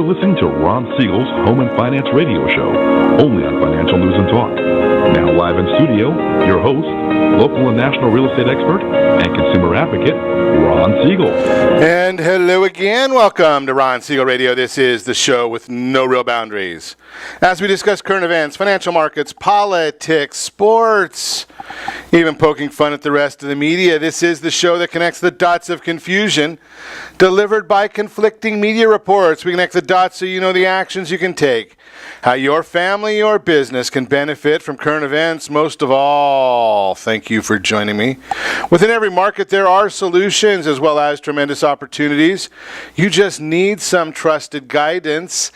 listening to Ron Siegel's Home and Finance Radio Show, only on Financial News and Talk. Now live in studio, your host, local and national real estate expert and consumer advocate, Ron Siegel. And hello again. Welcome to Ron Siegel Radio. This is the show with no real boundaries. As we discuss current events, financial markets, politics, sports, even poking fun at the rest of the media, this is the show that connects the dots of confusion delivered by conflicting media reports. We connect the dots so you know the actions you can take, how your family or business can benefit from current events. Most of all, thank you for joining me. Within every market, there are solutions as well as tremendous opportunities. You just need some trusted guidance.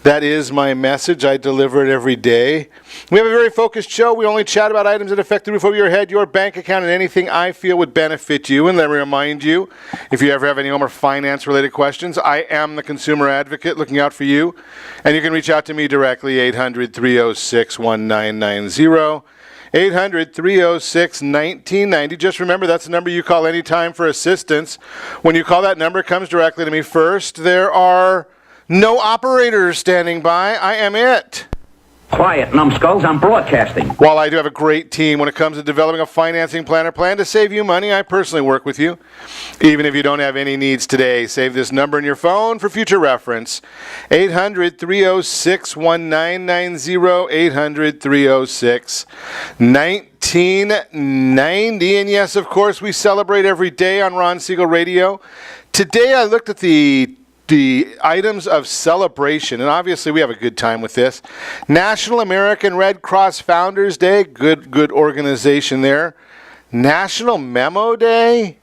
That is my message. I deliver it every day. We have a very focused show. We only chat about items that affect the roof over your head, your bank account, and anything I feel would benefit you. And let me remind you, if you ever have any home or finance-related questions, I am the consumer advocate looking out for you. And you can reach out to me directly, 800-306-1990. 800-306-1990. Just remember, that's the number you call anytime for assistance. When you call that number, it comes directly to me first. There are no operators standing by. I am it. Quiet, numbskulls. I'm broadcasting. While I do have a great team when it comes to developing a financing plan or plan to save you money, I personally work with you. Even if you don't have any needs today, save this number in your phone for future reference. 800-306-1990. 800-306-1990. And yes, of course, we celebrate every day on Ron Siegel Radio. Today I looked at the items of celebration, and obviously we have a good time with this. National American Red Cross Founders Day, good organization there. National Memo Day.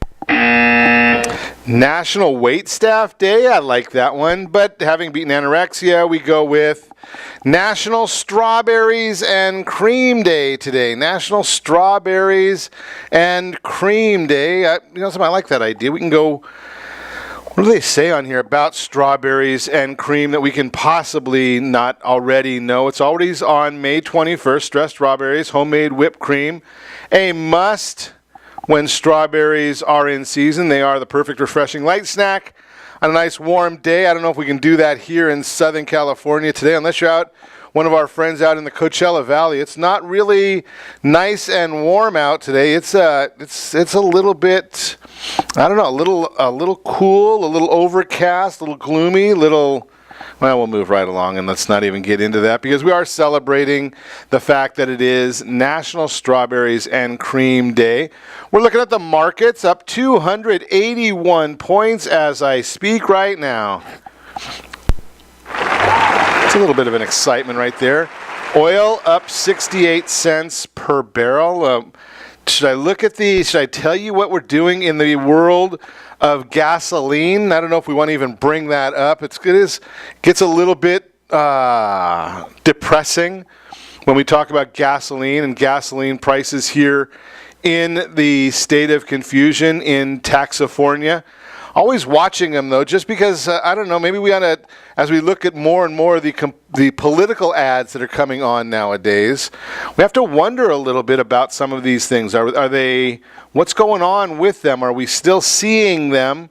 National Wait Staff Day, I like that one, but having beaten anorexia, we go with National Strawberries and Cream Day today. National Strawberries and Cream Day. I like that idea. We can go. What do they say on here about strawberries and cream that we can possibly not already know? It's always on May 21st. Stressed strawberries, homemade whipped cream. A must when strawberries are in season. They are the perfect refreshing light snack on a nice warm day. I don't know if we can do that here in Southern California today, unless you're out, one of our friends out in the Coachella Valley. It's not really nice and warm out today. It's a little bit, I don't know, a little cool, a little overcast, a little gloomy, well, we'll move right along and let's not even get into that because we are celebrating the fact that it is National Strawberries and Cream Day. We're looking at the markets up 281 points as I speak right now. It's a little bit of an excitement right there. Oil up 68 cents per barrel. Should I tell you what we're doing in the world of gasoline? I don't know if we want to even bring that up. It gets a little bit depressing when we talk about gasoline and gasoline prices here in the state of confusion in Taxifornia. Always watching them, though, just because, I don't know, maybe we ought to, as we look at more and more of the political ads that are coming on nowadays, we have to wonder a little bit about some of these things. Are they, what's going on with them? Are we still seeing them?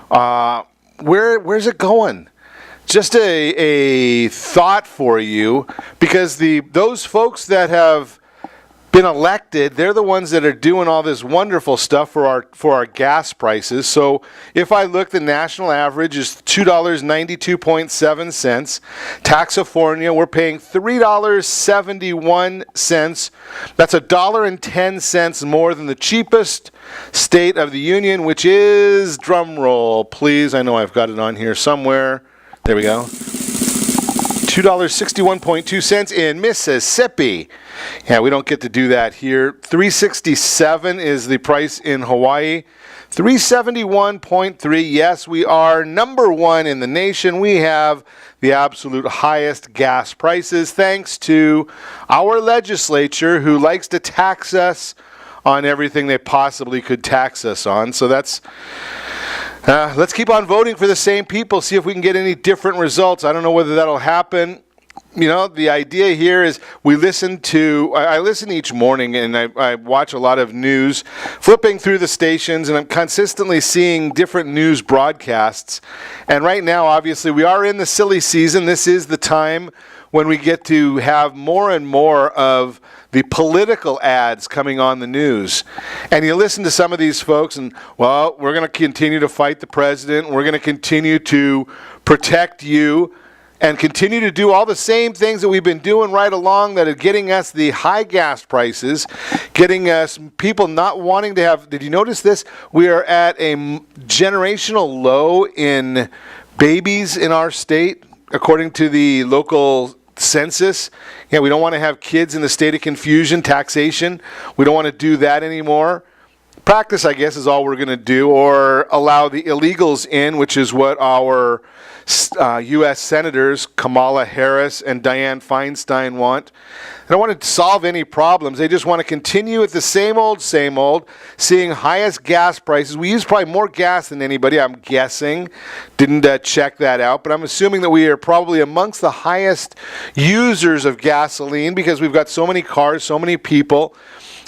Where's it going? Just a thought for you, because those folks that have been elected, they're the ones that are doing all this wonderful stuff for our gas prices. So if I look, the national average is $2.92.7. Taxifornia, we're paying $3.71. That's $1.10 more than the cheapest state of the union, which is, drum roll, please. I know I've got it on here somewhere. There we go. $2.61.2 in Mississippi. Yeah, we don't get to do that here. $3.67 is the price in Hawaii. $3.71.3. Yes, we are number one in the nation. We have the absolute highest gas prices thanks to our legislature, who likes to tax us on everything they possibly could tax us on. So that's let's keep on voting for the same people, see if we can get any different results. I don't know whether that'll happen the idea here is I listen each morning and I watch a lot of news, flipping through the stations, and I'm consistently seeing different news broadcasts. And right now, obviously, we are in the silly season. This is the time when we get to have more and more of the political ads coming on the news. And you listen to some of these folks and, well, we're going to continue to fight the president. We're going to continue to protect you and continue to do all the same things that we've been doing right along that are getting us the high gas prices, getting us people not wanting to have. Did you notice this? We are at a generational low in babies in our state, according to the local census. We don't want to have kids in the state of confusion, taxation. We don't want to do that anymore. Practice, I guess, is all we're going to do, or allow the illegals in, which is what our U.S. Senators Kamala Harris and Dianne Feinstein want. They don't want to solve any problems. They just want to continue with the same old, seeing highest gas prices. We use probably more gas than anybody, I'm guessing. Didn't check that out, but I'm assuming that we are probably amongst the highest users of gasoline because we've got so many cars, so many people,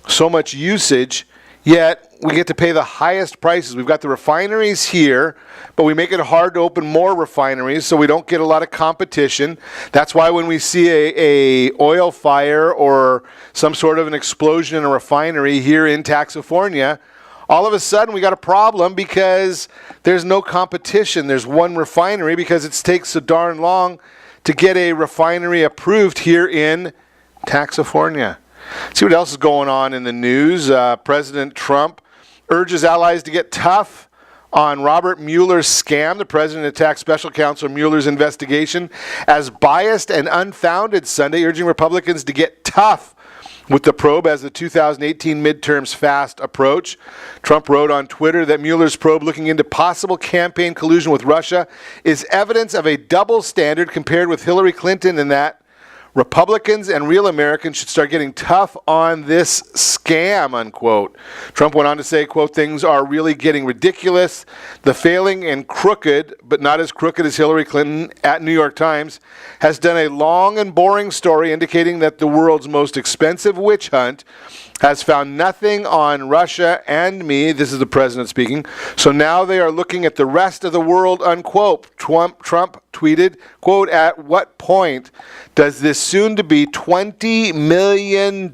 so much usage. Yet, we get to pay the highest prices. We've got the refineries here, but we make it hard to open more refineries so we don't get a lot of competition. That's why when we see a oil fire or some sort of an explosion in a refinery here in Taxifornia, all of a sudden we got a problem because there's no competition. There's one refinery because it takes so darn long to get a refinery approved here in Taxifornia. See what else is going on in the news. President Trump urges allies to get tough on Robert Mueller's scam. The president attacked Special Counsel Mueller's investigation as biased and unfounded Sunday, urging Republicans to get tough with the probe as the 2018 midterms fast approach. Trump wrote on Twitter that Mueller's probe looking into possible campaign collusion with Russia is evidence of a double standard compared with Hillary Clinton, and that Republicans and real Americans should start getting tough on this scam, unquote. Trump went on to say, quote, things are really getting ridiculous. The failing and crooked, but not as crooked as Hillary Clinton at New York Times, has done a long and boring story indicating that the world's most expensive witch hunt has found nothing on Russia and me. This is the president speaking. So now they are looking at the rest of the world, unquote. Trump tweeted, quote, at what point does this soon-to-be $20 million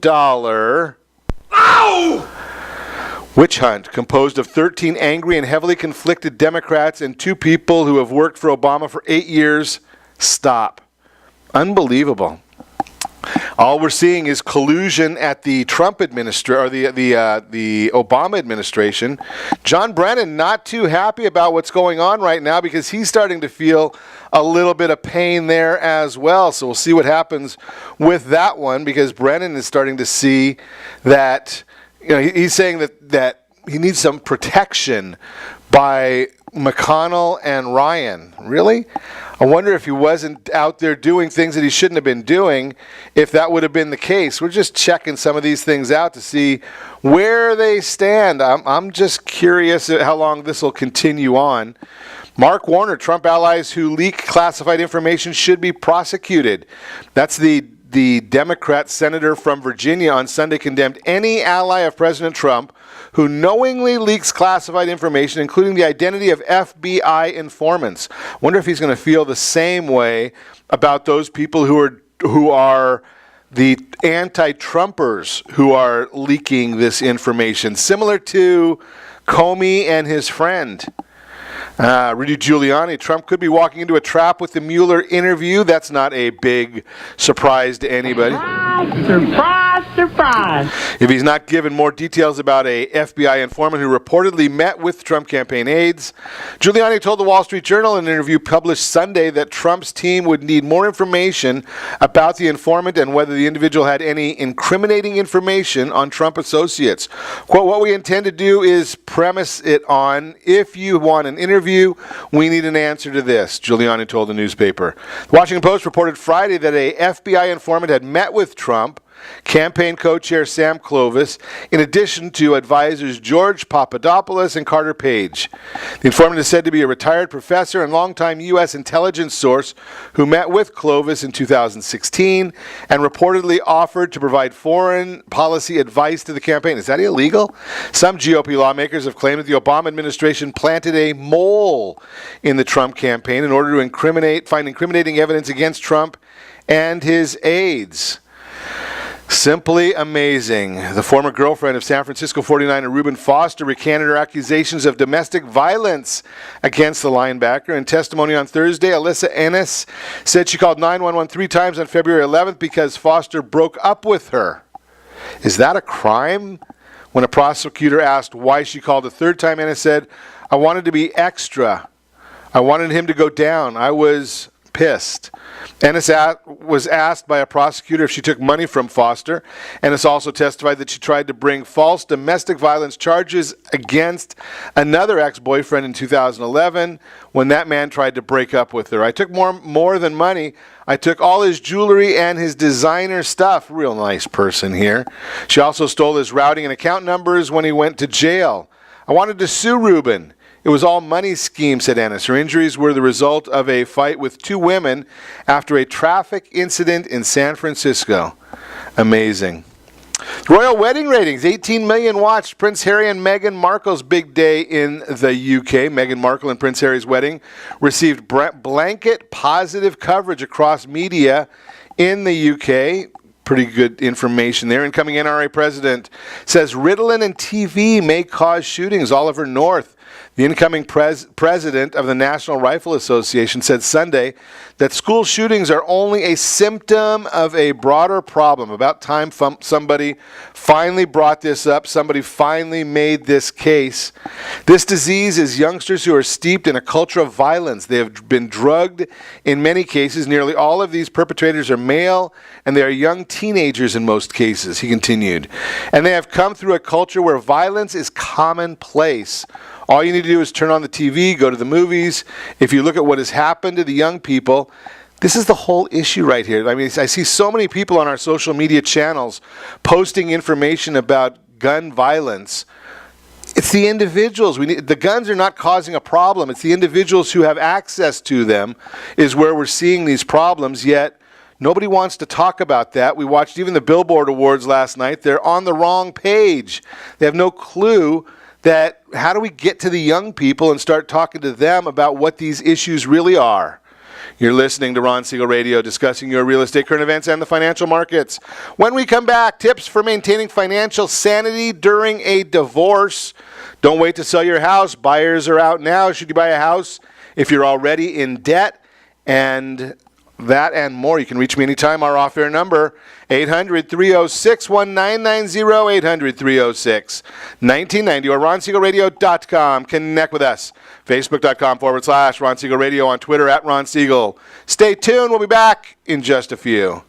witch hunt, composed of 13 angry and heavily conflicted Democrats and 2 people who have worked for Obama for 8 years, stop? Unbelievable. All we're seeing is collusion at the Trump administration, or the Obama administration. John Brennan not too happy about what's going on right now because he's starting to feel a little bit of pain there as well. So we'll see what happens with that one, because Brennan is starting to see that, he's saying that he needs some protection by McConnell and Ryan. Really? I wonder if he wasn't out there doing things that he shouldn't have been doing, if that would have been the case. We're just checking some of these things out to see where they stand. I'm just curious how long this will continue on. Mark Warner, Trump allies who leak classified information should be prosecuted. That's the Democrat senator from Virginia on Sunday condemned any ally of President Trump who knowingly leaks classified information, including the identity of FBI informants. Wonder if he's going to feel the same way about those people who are the anti-Trumpers who are leaking this information, similar to Comey and his friend. Rudy Giuliani, Trump could be walking into a trap with the Mueller interview. That's not a big surprise to anybody. Surprise, surprise. If he's not given more details about a FBI informant who reportedly met with Trump campaign aides. Giuliani told the Wall Street Journal in an interview published Sunday that Trump's team would need more information about the informant and whether the individual had any incriminating information on Trump associates. Quote, what we intend to do is premise it on, if you want an interview, we need an answer to this, Giuliani told the newspaper. The Washington Post reported Friday that a FBI informant had met with Trump campaign co-chair Sam Clovis, in addition to advisors George Papadopoulos and Carter Page. The informant is said to be a retired professor and longtime U.S. intelligence source who met with Clovis in 2016 and reportedly offered to provide foreign policy advice to the campaign. Is that illegal? Some GOP lawmakers have claimed that the Obama administration planted a mole in the Trump campaign in order to find incriminating evidence against Trump and his aides. Simply amazing. The former girlfriend of San Francisco 49er Reuben Foster recanted her accusations of domestic violence against the linebacker. In testimony on Thursday, Alyssa Ennis said she called 911 3 times on February 11th because Foster broke up with her. Is that a crime? When a prosecutor asked why she called a third time, Ennis said, "I wanted to be extra. I wanted him to go down. I was pissed." Ennis was asked by a prosecutor if she took money from Foster. Ennis also testified that she tried to bring false domestic violence charges against another ex-boyfriend in 2011 when that man tried to break up with her. "I took more than money. I took all his jewelry and his designer stuff." Real nice person here. She also stole his routing and account numbers when he went to jail. "I wanted to sue Reuben. It was all money scheme," said Ennis. Her injuries were the result of a fight with 2 women after a traffic incident in San Francisco. Amazing. Royal wedding ratings, 18 million watched Prince Harry and Meghan Markle's big day in the UK. Meghan Markle and Prince Harry's wedding received blanket positive coverage across media in the UK. Pretty good information there. Incoming NRA president says Ritalin and TV may cause shootings. Oliver North, the incoming president of the National Rifle Association, said Sunday that school shootings are only a symptom of a broader problem. About time somebody finally brought this up. Somebody finally made this case. This disease is youngsters who are steeped in a culture of violence. They have been drugged in many cases. Nearly all of these perpetrators are male, and they are young teenagers in most cases, he continued. And they have come through a culture where violence is commonplace. All you need to do is turn on the TV, go to the movies. If you look at what has happened to the young people, this is the whole issue right here. I mean, I see so many people on our social media channels posting information about gun violence. It's the individuals. The guns are not causing a problem. It's the individuals who have access to them is where we're seeing these problems, yet nobody wants to talk about that. We watched even the Billboard Awards last night. They're on the wrong page. They have no clue that how do we get to the young people and start talking to them about what these issues really are. You're listening to Ron Siegel Radio, discussing your real estate, current events, and the financial markets. When we come back, tips for maintaining financial sanity during a divorce. Don't wait to sell your house. Buyers are out now. Should you buy a house if you're already in debt? And that and more. You can reach me anytime. Our off-air number, 800-306-1990, 800-306-1990, or RonSiegelRadio.com. Connect with us. Facebook.com/Ron Siegel Radio, on Twitter @Ron Siegel. Stay tuned. We'll be back in just a few.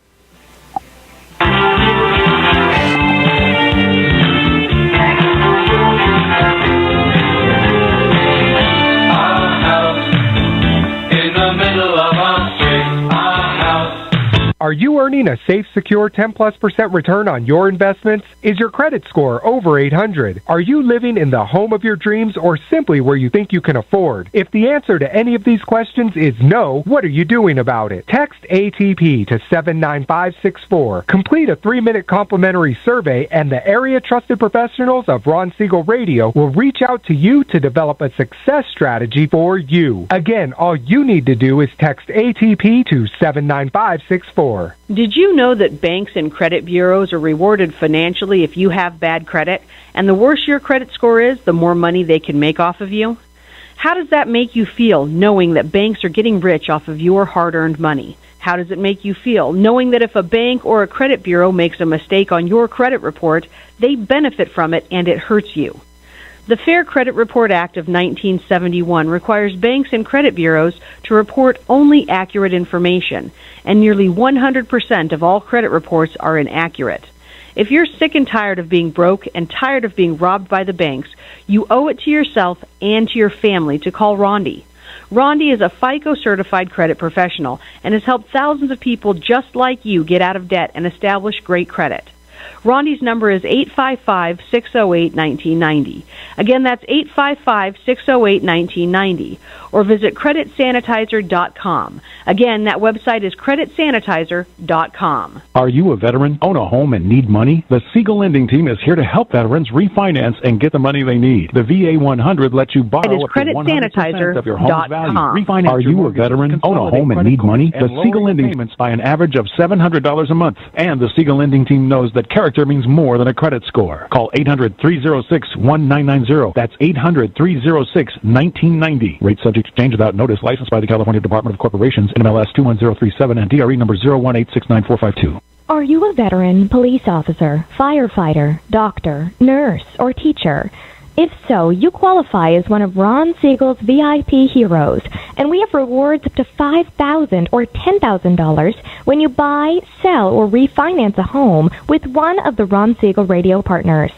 Are you earning a safe, secure 10+% return on your investments? Is your credit score over 800? Are you living in the home of your dreams or simply where you think you can afford? If the answer to any of these questions is no, what are you doing about it? Text ATP to 79564. Complete a 3-minute complimentary survey, and the area trusted professionals of Ron Siegel Radio will reach out to you to develop a success strategy for you. Again, all you need to do is text ATP to 79564. Did you know that banks and credit bureaus are rewarded financially if you have bad credit? And the worse your credit score is, the more money they can make off of you? How does that make you feel, knowing that banks are getting rich off of your hard-earned money? How does it make you feel, knowing that if a bank or a credit bureau makes a mistake on your credit report, they benefit from it and it hurts you? The Fair Credit Report Act of 1971 requires banks and credit bureaus to report only accurate information, and nearly 100% of all credit reports are inaccurate. If you're sick and tired of being broke and tired of being robbed by the banks, you owe it to yourself and to your family to call Rondi. Rondi is a FICO-certified credit professional and has helped thousands of people just like you get out of debt and establish great credit. Rondi's number is 855-608-1990. Again, that's 855-608-1990. Or visit creditsanitizer.com. Again, that website is creditsanitizer.com. Are you a veteran, own a home, and need money? The Siegel Lending Team is here to help veterans refinance and get the money they need. The VA 100 lets you borrow up to 100% of your home's value. Refinance. Are you a veteran, own a home, and need money? The Siegel Lending payments by an average of $700 a month. And the Siegel Lending Team knows that character means more than a credit score. Call 800-306-1990. That's 800-306-1990. Rate subject to change without notice. Licensed by the California Department of Corporations, NMLS 21037, and DRE number 018694452. Are you a veteran, police officer, firefighter, doctor, nurse, or teacher? If so, you qualify as one of Ron Siegel's VIP heroes, and we have rewards up to $5,000 or $10,000 when you buy, sell, or refinance a home with one of the Ron Siegel radio partners.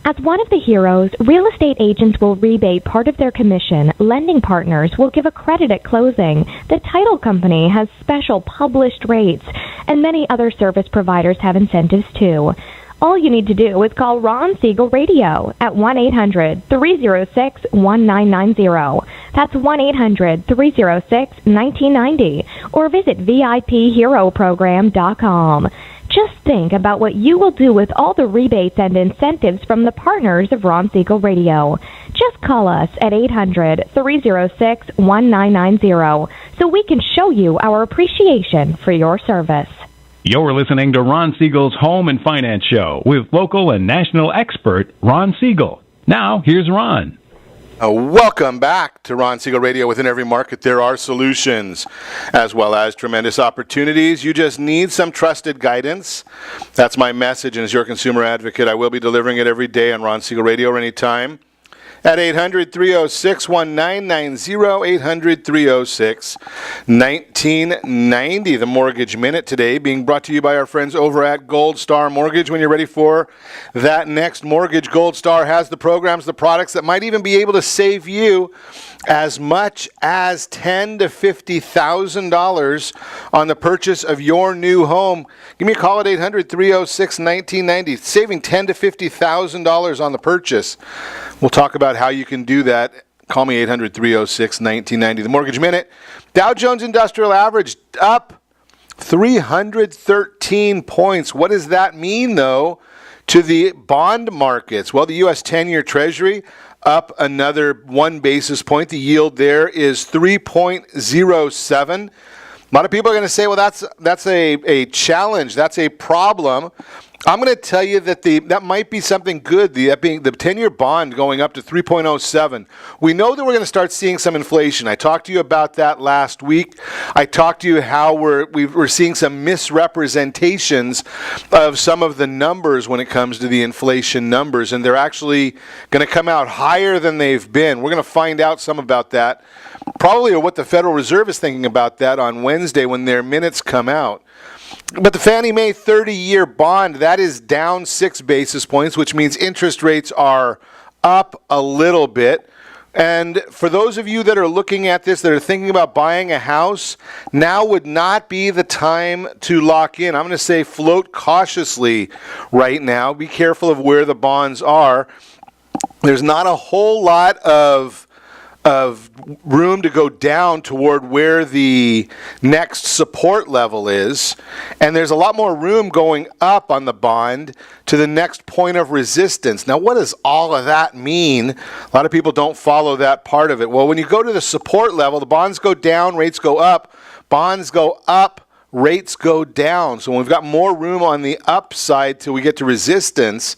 As one of the heroes, real estate agents will rebate part of their commission. Lending partners will give a credit at closing. The title company has special published rates, and many other service providers have incentives too. All you need to do is call Ron Siegel Radio at 1-800-306-1990. That's 1-800-306-1990. Or visit VIPHeroProgram.com. Just think about what you will do with all the rebates and incentives from the partners of Ron Siegel Radio. Just call us at 800-306-1990 so we can show you our appreciation for your service. You're listening to Ron Siegel's Home and Finance Show with local and national expert Ron Siegel. Now, here's Ron. Welcome back to Ron Siegel Radio. Within every market, there are solutions as well as tremendous opportunities. You just need some trusted guidance. That's my message, and as your consumer advocate, I will be delivering it every day on Ron Siegel Radio or anytime at 800-306-1990, 800-306-1990. The Mortgage Minute today being brought to you by our friends over at Gold Star Mortgage. When you're ready for that next mortgage, Gold Star has the programs, the products that might even be able to save you as much as $10,000 to $50,000 on the purchase of your new home. Give me a call at 800-306-1990, saving $10,000 to $50,000 on the purchase. We'll talk about how you can do that. Call me 800-306-1990. The Mortgage Minute. Dow Jones Industrial Average up 313 points. What does that mean, though, to the bond markets? Well, the U.S. 10-year Treasury up another 1 basis point. The yield there is 3.07. A lot of people are going to say, well, that's a challenge. That's a problem. I'm going to tell you that that might be something good, that being the 10-year bond going up to 3.07. We know that we're going to start seeing some inflation. I talked to you about that last week. I talked to you how we're seeing some misrepresentations of some of the numbers when it comes to the inflation numbers, and they're actually going to come out higher than they've been. We're going to find out some about that, probably what the Federal Reserve is thinking about that on Wednesday when their minutes come out. But the Fannie Mae 30-year bond, that is down 6 basis points, which means interest rates are up a little bit. And for those of you that are looking at this, that are thinking about buying a house, now would not be the time to lock in. I'm going to say float cautiously right now. Be careful of where the bonds are. There's not a whole lot of room to go down toward where the next support level is, and there's a lot more room going up on the bond to the next point of resistance. Now, what does all of that mean? A lot of people don't follow that part of it. Well, when you go to the support level, the bonds go down, rates go up, bonds go up, rates go down. So when we've got more room on the upside till we get to resistance,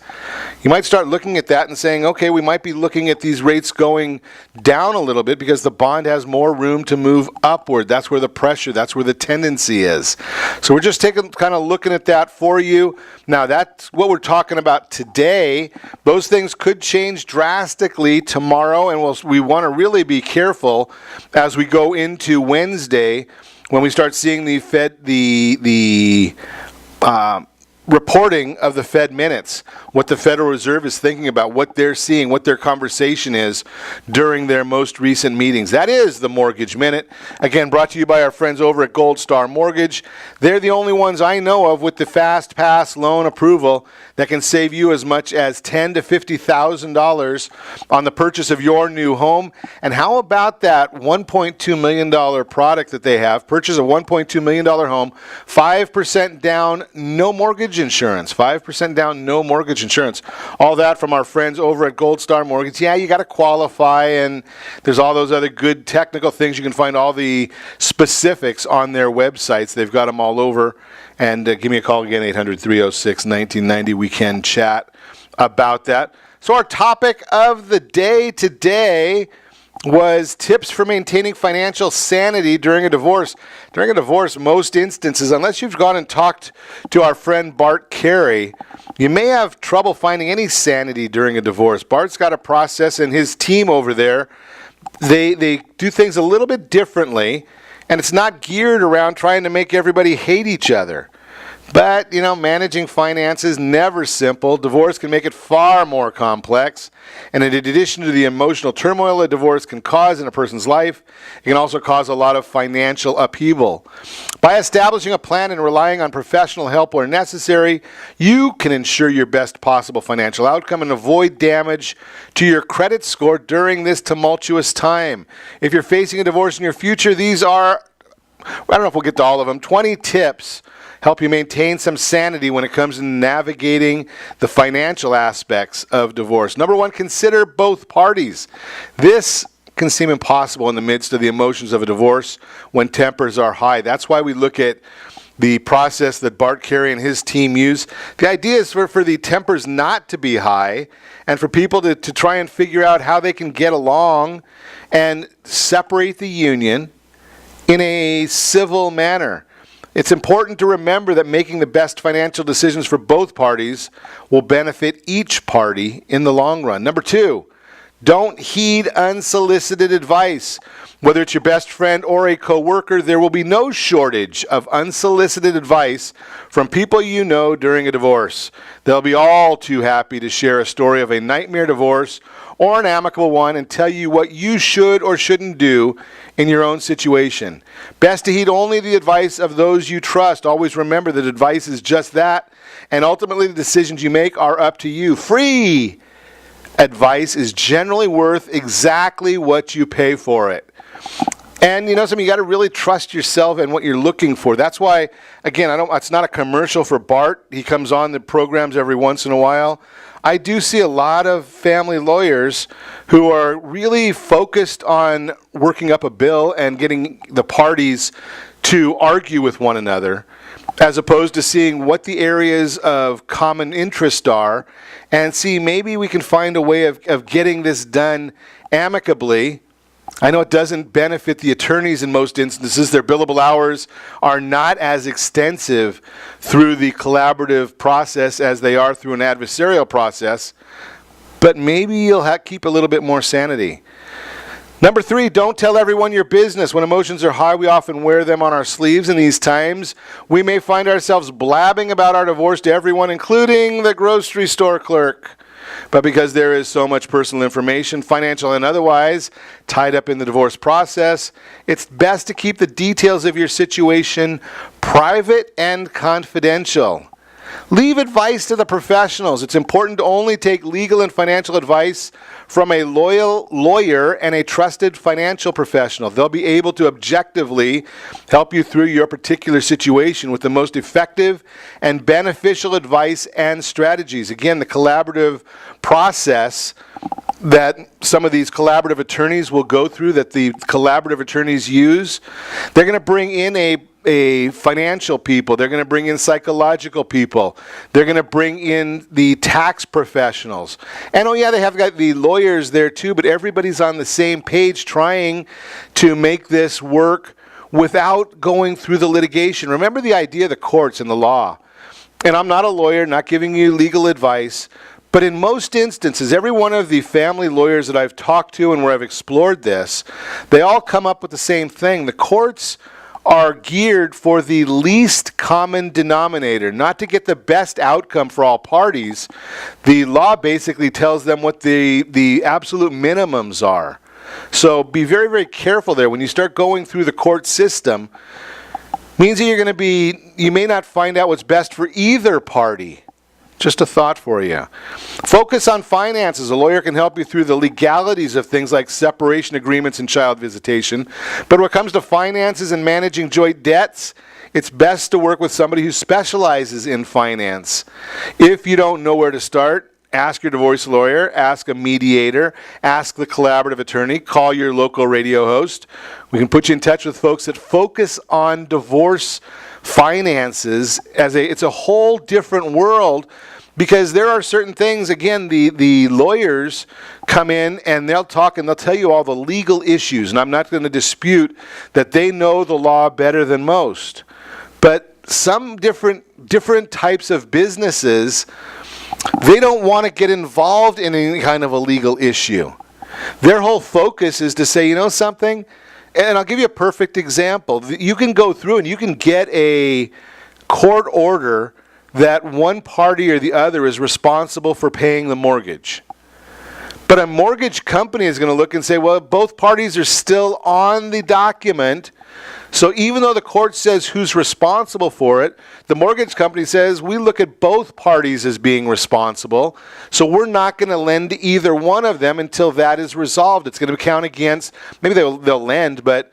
you might start looking at that and saying, okay, we might be looking at these rates going down a little bit because the bond has more room to move upward. That's where the pressure, that's where the tendency is. So we're just kind of looking at that for you. Now, that's what we're talking about today. Those things could change drastically tomorrow, and we want to really be careful as we go into Wednesday when we start seeing the Fed, the reporting of the Fed minutes, what the Federal Reserve is thinking about, what they're seeing, what their conversation is during their most recent meetings. That is the Mortgage Minute. Again, brought to you by our friends over at Gold Star Mortgage. They're the only ones I know of with the Fast Pass loan approval that can save you as much as $10,000 to $50,000 on the purchase of your new home. And how about that $1.2 million product that they have? Purchase a $1.2 million home, 5% down, no mortgage insurance. 5% down, no mortgage insurance. All that from our friends over at Gold Star Mortgage. Yeah, you got to qualify, and there's all those other good technical things. You can find all the specifics on their websites. They've got them all over. And give me a call again, 800-306-1990. We can chat about that. So our topic of the day today was tips for maintaining financial sanity during a divorce. During a divorce, most instances, unless you've gone and talked to our friend Bart Carey, you may have trouble finding any sanity during a divorce. Bart's got a process, and his team over there, they do things a little bit differently, and it's not geared around trying to make everybody hate each other. But, managing finances never simple. Divorce can make it far more complex. And in addition to the emotional turmoil a divorce can cause in a person's life, it can also cause a lot of financial upheaval. By establishing a plan and relying on professional help where necessary, you can ensure your best possible financial outcome and avoid damage to your credit score during this tumultuous time. If you're facing a divorce in your future, these are, I don't know if we'll get to all of them, 20 tips help you maintain some sanity when it comes to navigating the financial aspects of divorce. Number one, consider both parties. This can seem impossible in the midst of the emotions of a divorce when tempers are high. That's why we look at the process that Bart Carey and his team use. The idea is for the tempers not to be high and for people to try and figure out how they can get along and separate the union in a civil manner. It's important to remember that making the best financial decisions for both parties will benefit each party in the long run. Number two, don't heed unsolicited advice. Whether it's your best friend or a coworker, there will be no shortage of unsolicited advice from people you know during a divorce. They'll be all too happy to share a story of a nightmare divorce or an amicable one and tell you what you should or shouldn't do in your own situation. Best to heed only the advice of those you trust. Always remember that advice is just that, and ultimately the decisions you make are up to you. Free advice is generally worth exactly what you pay for it. And you got to really trust yourself and what you're looking for. That's why, again, it's not a commercial for Bart. He comes on the programs every once in a while. I do see a lot of family lawyers who are really focused on working up a bill and getting the parties to argue with one another, as opposed to seeing what the areas of common interest are and see maybe we can find a way of getting this done amicably. I know it doesn't benefit the attorneys in most instances. Their billable hours are not as extensive through the collaborative process as they are through an adversarial process. But maybe you'll keep a little bit more sanity. Number three, don't tell everyone your business. When emotions are high, we often wear them on our sleeves. In these times, we may find ourselves blabbing about our divorce to everyone, including the grocery store clerk. But because there is so much personal information, financial and otherwise, tied up in the divorce process, it's best to keep the details of your situation private and confidential. Leave advice to the professionals. It's important to only take legal and financial advice from a loyal lawyer and a trusted financial professional. They'll be able to objectively help you through your particular situation with the most effective and beneficial advice and strategies. Again, the collaborative process that some of these collaborative attorneys will go through, that the collaborative attorneys use, they're going to bring in a financial people. They're going to bring in psychological people. They're going to bring in the tax professionals. And they have got the lawyers there too, but everybody's on the same page trying to make this work without going through the litigation. Remember the idea of the courts and the law. And I'm not a lawyer, not giving you legal advice, but in most instances, every one of the family lawyers that I've talked to and where I've explored this, they all come up with the same thing. The courts are geared for the least common denominator, not to get the best outcome for all parties. The law basically tells them what the absolute minimums are. So be very, very careful there. When you start going through the court system, means that you may not find out what's best for either party. Just a thought for you. Focus on finances. A lawyer can help you through the legalities of things like separation agreements and child visitation. But when it comes to finances and managing joint debts, it's best to work with somebody who specializes in finance. If you don't know where to start, ask your divorce lawyer, ask a mediator, ask the collaborative attorney, call your local radio host. We can put you in touch with folks that focus on divorce finances. It's a whole different world, because there are certain things, again, the lawyers come in and they'll talk and they'll tell you all the legal issues, and I'm not going to dispute that they know the law better than most. But some different types of businesses, they don't want to get involved in any kind of a legal issue. Their whole focus is to say, you know something? And I'll give you a perfect example. You can go through and you can get a court order that one party or the other is responsible for paying the mortgage. But a mortgage company is going to look and say, well, both parties are still on the document. So even though the court says who's responsible for it, the mortgage company says we look at both parties as being responsible. So we're not going to lend to either one of them until that is resolved. It's going to count against, maybe they'll lend, but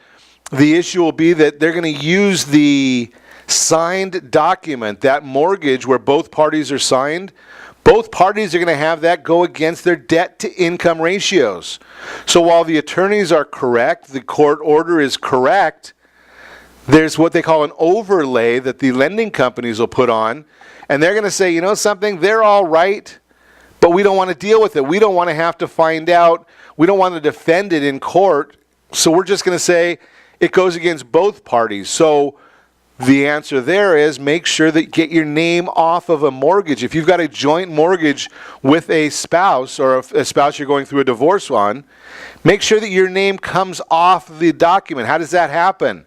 the issue will be that they're going to use the signed document, that mortgage where both parties are signed. Both parties are going to have that go against their debt-to-income ratios. So while the attorneys are correct, the court order is correct, there's what they call an overlay that the lending companies will put on, and they're going to say, you know something, they're all right, but we don't want to deal with it. We don't want to have to find out. We don't want to defend it in court, so we're just going to say it goes against both parties. So the answer there is make sure that you get your name off of a mortgage. If you've got a joint mortgage with a spouse or a spouse you're going through a divorce on, make sure that your name comes off the document. How does that happen?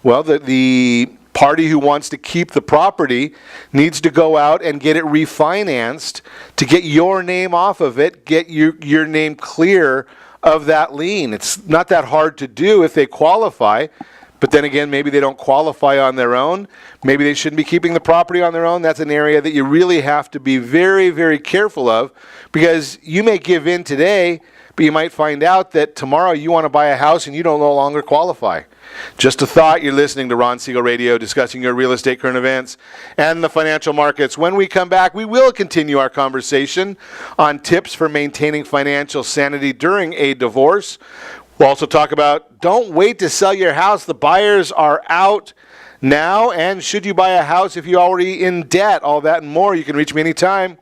Well, the party who wants to keep the property needs to go out and get it refinanced to get your name off of it, get your name clear of that lien. It's not that hard to do if they qualify. But then again, maybe they don't qualify on their own. Maybe they shouldn't be keeping the property on their own. That's an area that you really have to be very, very careful of, because you may give in today, but you might find out that tomorrow you want to buy a house and you don't no longer qualify. Just a thought. You're listening to Ron Siegel Radio, discussing your real estate current events and the financial markets. When we come back, we will continue our conversation on tips for maintaining financial sanity during a divorce. We'll also talk about don't wait to sell your house. The buyers are out now. And should you buy a house if you're already in debt? All that and more. You can reach me anytime.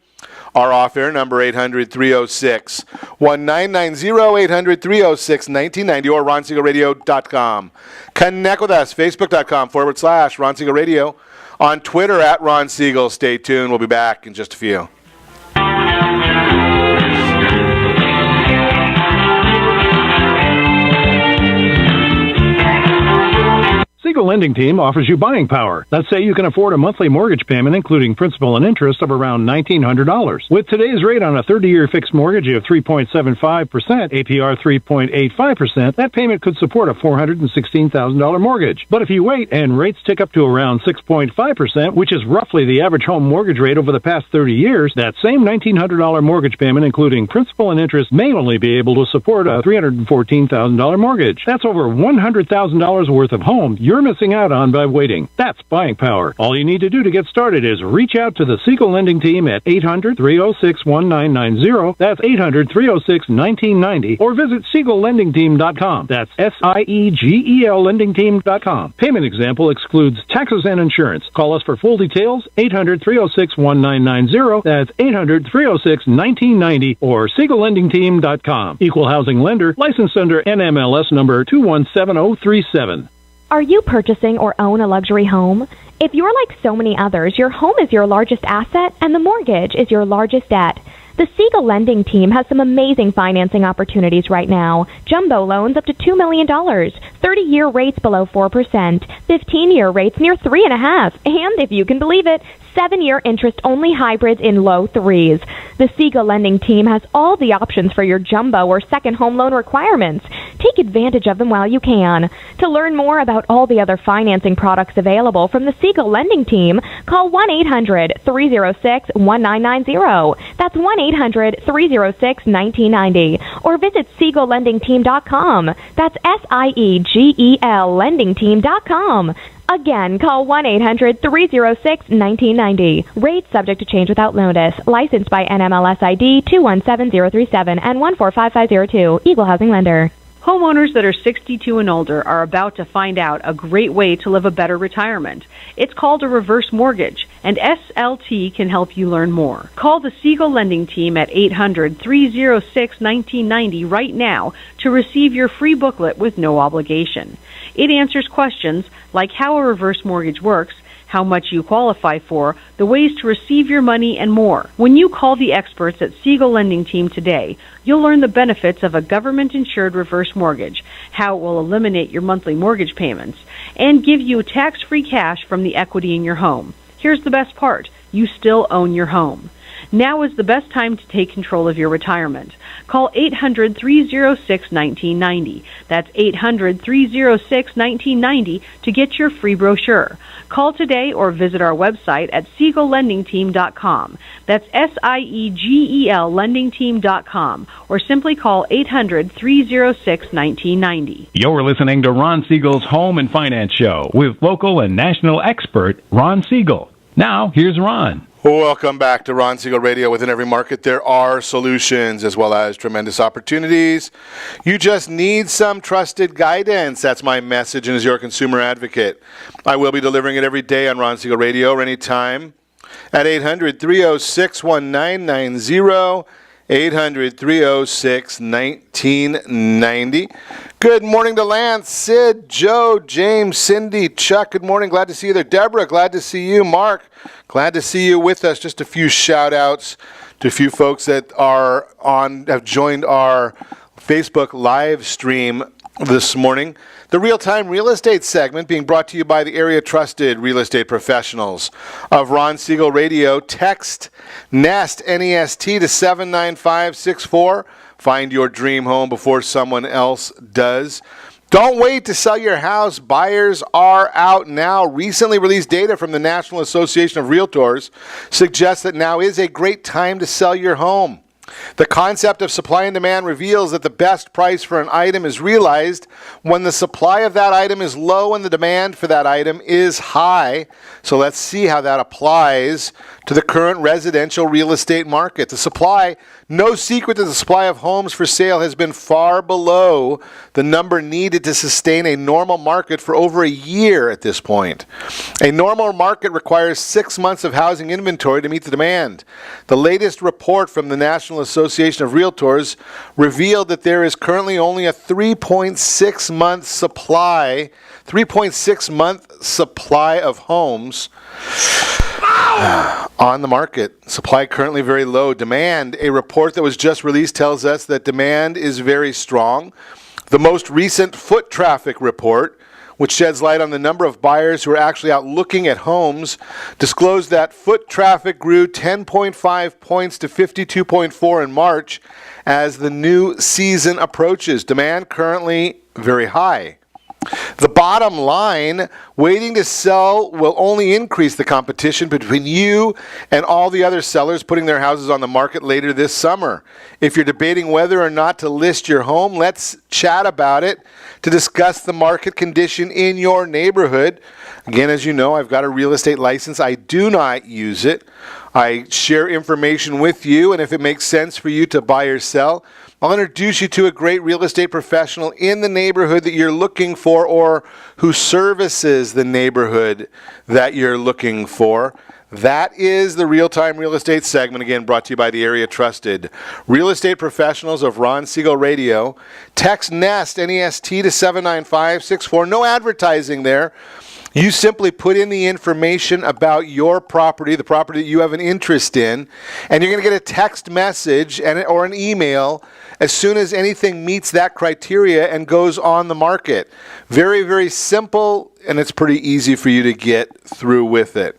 Our off-air number, 800-306-1990, 800-306-1990, or RonSiegelRadio.com. Connect with us, Facebook.com/Ron Siegel Radio. On Twitter, @Ron Siegel. Stay tuned. We'll be back in just a few. Siegel Lending Team offers you buying power. Let's say you can afford a monthly mortgage payment, including principal and interest, of around $1,900. With today's rate on a 30-year fixed mortgage of 3.75%, APR 3.85%, that payment could support a $416,000 mortgage. But if you wait and rates tick up to around 6.5%, which is roughly the average home mortgage rate over the past 30 years, that same $1,900 mortgage payment, including principal and interest, may only be able to support a $314,000 mortgage. That's over $100,000 worth of home you're missing out on by waiting. That's buying power. All you need to do to get started is reach out to the Siegel Lending Team at 800-306-1990. That's 800-306-1990. Or visit SiegelLendingTeam.com. That's SIEGEL LendingTeam.com. Payment example excludes taxes and insurance. Call us for full details, 800-306-1990. That's 800-306-1990 or SiegelLendingTeam.com. Equal housing lender, licensed under NMLS number 217037. Are you purchasing or own a luxury home? If you're like so many others, your home is your largest asset and the mortgage is your largest debt. The Siegel Lending Team has some amazing financing opportunities right now. Jumbo loans up to $2 million, 30-year rates below 4%, 15-year rates near 3.5%, and if you can believe it, 7-year interest-only hybrids in low 3s. The Siegel Lending Team has all the options for your jumbo or second home loan requirements. Take advantage of them while you can. To learn more about all the other financing products available from the Siegel Lending Team, call 1-800-306-1990. That's 1-800-306-1990. Or visit SiegelLendingTeam.com. That's SIEGEL LendingTeam.com. Again, call 1-800-306-1990. Rates subject to change without notice. Licensed by NMLS ID 217037 and 145502. Equal housing lender. Homeowners that are 62 and older are about to find out a great way to live a better retirement. It's called a reverse mortgage, and SLT can help you learn more. Call the Siegel Lending Team at 800-306-1990 right now to receive your free booklet with no obligation. It answers questions like how a reverse mortgage works, how much you qualify for, the ways to receive your money, and more. When you call the experts at Siegel Lending Team today, you'll learn the benefits of a government-insured reverse mortgage, how it will eliminate your monthly mortgage payments, and give you tax-free cash from the equity in your home. Here's the best part. You still own your home. Now is the best time to take control of your retirement. Call 800-306-1990. That's 800-306-1990 to get your free brochure. Call today or visit our website at SiegelLendingTeam.com. That's SIEGEL LendingTeam.com. Or simply call 800-306-1990. You're listening to Ron Siegel's Home and Finance Show with local and national expert Ron Siegel. Now, here's Ron. Welcome back to Ron Siegel Radio. Within every market, there are solutions as well as tremendous opportunities. You just need some trusted guidance. That's my message, and as your consumer advocate, I will be delivering it every day on Ron Siegel Radio or anytime at 800-306-1990. 800-306-1990. Good morning to Lance, Sid, Joe, James, Cindy, Chuck. Good morning. Glad to see you there. Deborah, glad to see you. Mark, glad to see you with us. Just a few shout-outs to a few folks that have joined our Facebook live stream this morning. The Real-Time Real Estate segment being brought to you by the area trusted real estate professionals of Ron Siegel Radio. Text NEST, N-E-S-T, to 79564. Find your dream home before someone else does. Don't wait to sell your house. Buyers are out now. Recently released data from the National Association of Realtors suggests that now is a great time to sell your home. The concept of supply and demand reveals that the best price for an item is realized when the supply of that item is low and the demand for that item is high. So let's see how that applies to the current residential real estate market. The supply, no secret that the supply of homes for sale has been far below the number needed to sustain a normal market for over a year at this point. A normal market requires 6 months of housing inventory to meet the demand. The latest report from the National Association of Realtors revealed that there is currently only a 3.6 month supply of homes on the market. Supply currently very low. Demand, a report that was just released tells us that demand is very strong. The most recent foot traffic report, which sheds light on the number of buyers who are actually out looking at homes, disclosed that foot traffic grew 10.5 points to 52.4 in March as the new season approaches. Demand currently very high. The bottom line, waiting to sell will only increase the competition between you and all the other sellers putting their houses on the market later this summer. If you're debating whether or not to list your home, let's chat about it to discuss the market condition in your neighborhood. Again, as you know, I've got a real estate license. I do not use it. I share information with you, and if it makes sense for you to buy or sell, I'll introduce you to a great real estate professional in the neighborhood that you're looking for or who services the neighborhood that you're looking for. That is the Real-Time Real Estate segment, again, brought to you by the area trusted real estate professionals of Ron Siegel Radio. Text NEST, N-E-S-T, to 79564. No advertising there. You simply put in the information about your property, the property that you have an interest in, and you're going to get a text message or an email as soon as anything meets that criteria and goes on the market. Very, very simple, and it's pretty easy for you to get through with it.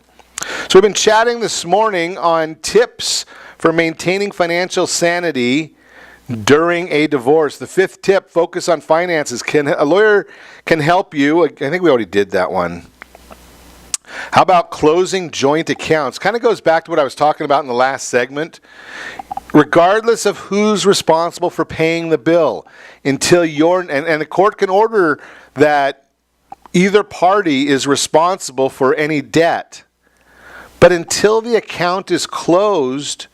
So we've been chatting this morning on tips for maintaining financial sanity during a divorce. The fifth tip, focus on finances. A lawyer can help you. I think we already did that one. How about closing joint accounts? Kind of goes back to what I was talking about in the last segment. Regardless of who's responsible for paying the bill, until and the court can order that either party is responsible for any debt. But until the account is closed,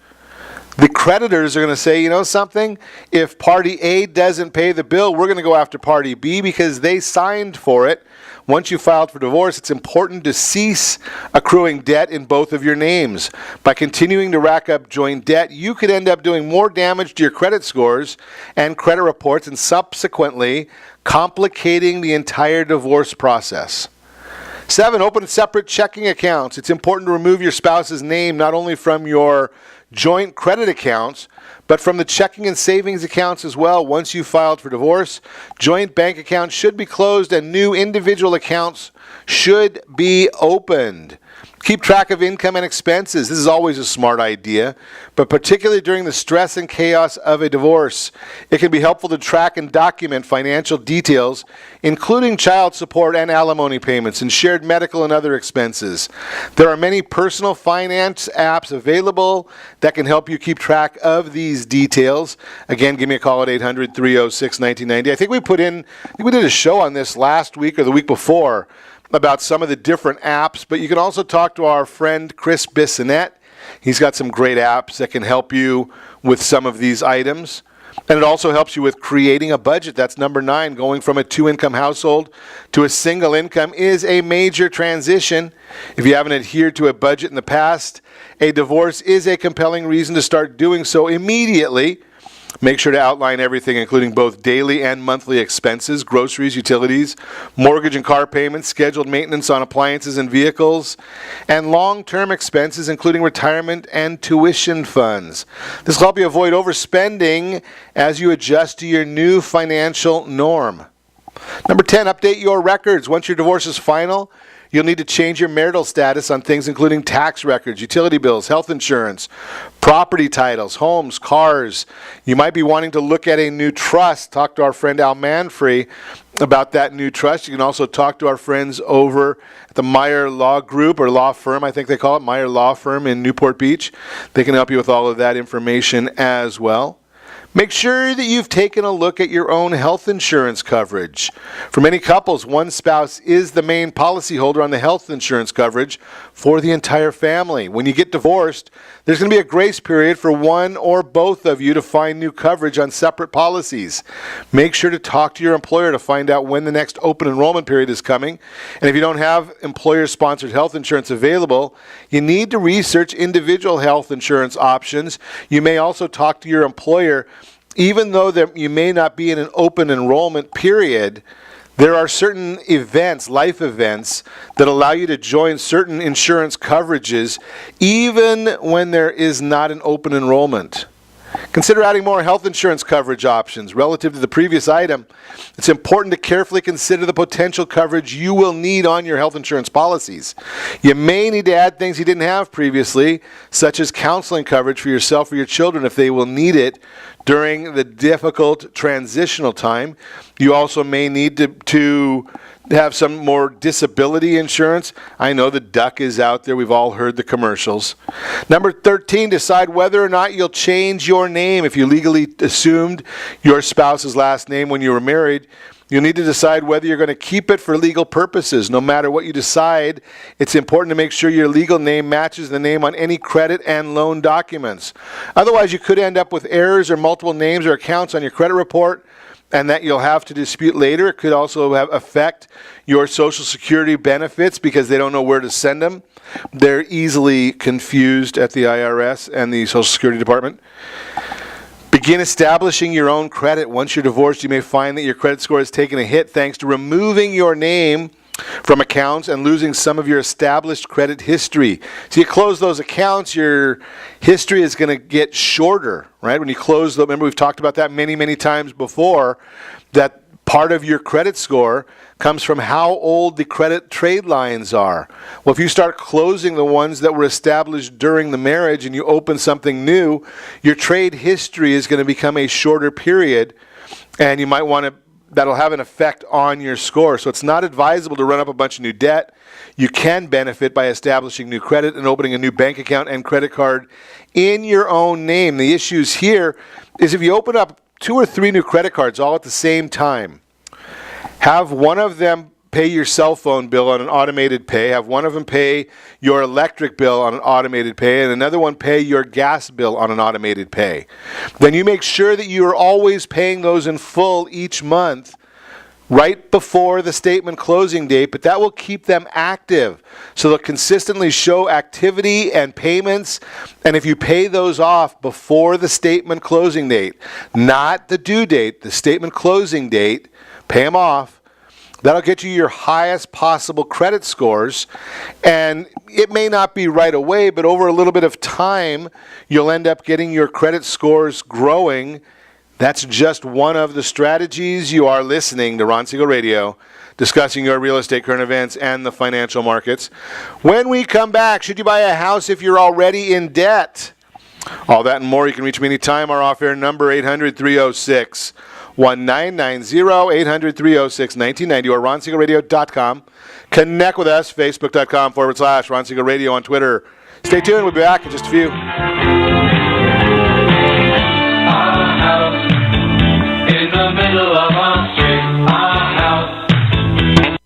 the creditors are going to say, you know something? If party A doesn't pay the bill, we're going to go after party B because they signed for it. Once you filed for divorce, it's important to cease accruing debt in both of your names. By continuing to rack up joint debt, you could end up doing more damage to your credit scores and credit reports and subsequently complicating the entire divorce process. 7, open separate checking accounts. It's important to remove your spouse's name not only from your joint credit accounts, but from the checking and savings accounts as well. Once you filed for divorce, joint bank accounts should be closed and new individual accounts should be opened. Keep track of income and expenses. This is always a smart idea, but particularly during the stress and chaos of a divorce, it can be helpful to track and document financial details, including child support and alimony payments and shared medical and other expenses. There are many personal finance apps available that can help you keep track of these details. Again, give me a call at 800-306-1990. I think we did a show on this last week or the week before about some of the different apps, but you can also talk to our friend Chris Bissonette. He's got some great apps that can help you with some of these items. And it also helps you with creating a budget. That's number 9. Going from a 2-income household to a single income is a major transition. If you haven't adhered to a budget in the past, a divorce is a compelling reason to start doing so immediately. Make sure to outline everything, including both daily and monthly expenses, groceries, utilities, mortgage and car payments, scheduled maintenance on appliances and vehicles, and long-term expenses, including retirement and tuition funds. This will help you avoid overspending as you adjust to your new financial norm. Number 10, update your records. Once your divorce is final, you'll need to change your marital status on things including tax records, utility bills, health insurance, property titles, homes, cars. You might be wanting to look at a new trust. Talk to our friend Al Manfrey about that new trust. You can also talk to our friends over at the Meyer Law Group or Law Firm, I think they call it, Meyer Law Firm in Newport Beach. They can help you with all of that information as well. Make sure that you've taken a look at your own health insurance coverage. For many couples, one spouse is the main policyholder on the health insurance coverage for the entire family. When you get divorced, there's going to be a grace period for one or both of you to find new coverage on separate policies. Make sure to talk to your employer to find out when the next open enrollment period is coming. And if you don't have employer-sponsored health insurance available, you need to research individual health insurance options. You may also talk to your employer. Even though you may not be in an open enrollment period, there are certain events, life events, that allow you to join certain insurance coverages even when there is not an open enrollment. Consider adding more health insurance coverage options. Relative to the previous item, it's important to carefully consider the potential coverage you will need on your health insurance policies. You may need to add things you didn't have previously, such as counseling coverage for yourself or your children if they will need it during the difficult transitional time. You also may need to have some more disability insurance. I know the duck is out there. We've all heard the commercials. Number 13, decide whether or not you'll change your name. If you legally assumed your spouse's last name when you were married, you'll need to decide whether you're going to keep it for legal purposes. No matter what you decide, it's important to make sure your legal name matches the name on any credit and loan documents. Otherwise, you could end up with errors or multiple names or accounts on your credit report, and that you'll have to dispute later. It could also affect your Social Security benefits because they don't know where to send them. They're easily confused at the IRS and the Social Security Department. Begin establishing your own credit. Once you're divorced, you may find that your credit score has taken a hit thanks to removing your name from accounts and losing some of your established credit history. So you close those accounts, your history is going to get shorter, right? When you close them, remember we've talked about that many, many times before, that part of your credit score comes from how old the credit trade lines are. Well, if you start closing the ones that were established during the marriage and you open something new, your trade history is going to become a shorter period, and you might want to, that'll have an effect on your score. So it's not advisable to run up a bunch of new debt. You can benefit by establishing new credit and opening a new bank account and credit card in your own name. The issues here is if you open up 2 or 3 new credit cards all at the same time, have one of them pay your cell phone bill on an automated pay, have one of them pay your electric bill on an automated pay, and another one pay your gas bill on an automated pay. Then you make sure that you are always paying those in full each month right before the statement closing date, but that will keep them active. So they'll consistently show activity and payments, and if you pay those off before the statement closing date, not the due date, the statement closing date, pay them off. That'll get you your highest possible credit scores, and it may not be right away, but over a little bit of time, you'll end up getting your credit scores growing. That's just one of the strategies. You are listening to Ron Siegel Radio, discussing your real estate, current events, and the financial markets. When we come back, should you buy a house if you're already in debt? All that and more. You can reach me anytime. Our off-air number, 800-306-1990, 800-306-1990, or ronsiegelradio.com. Connect with us, facebook.com/Ron Siegel Radio, on Twitter. Stay tuned. We'll be back in just a few.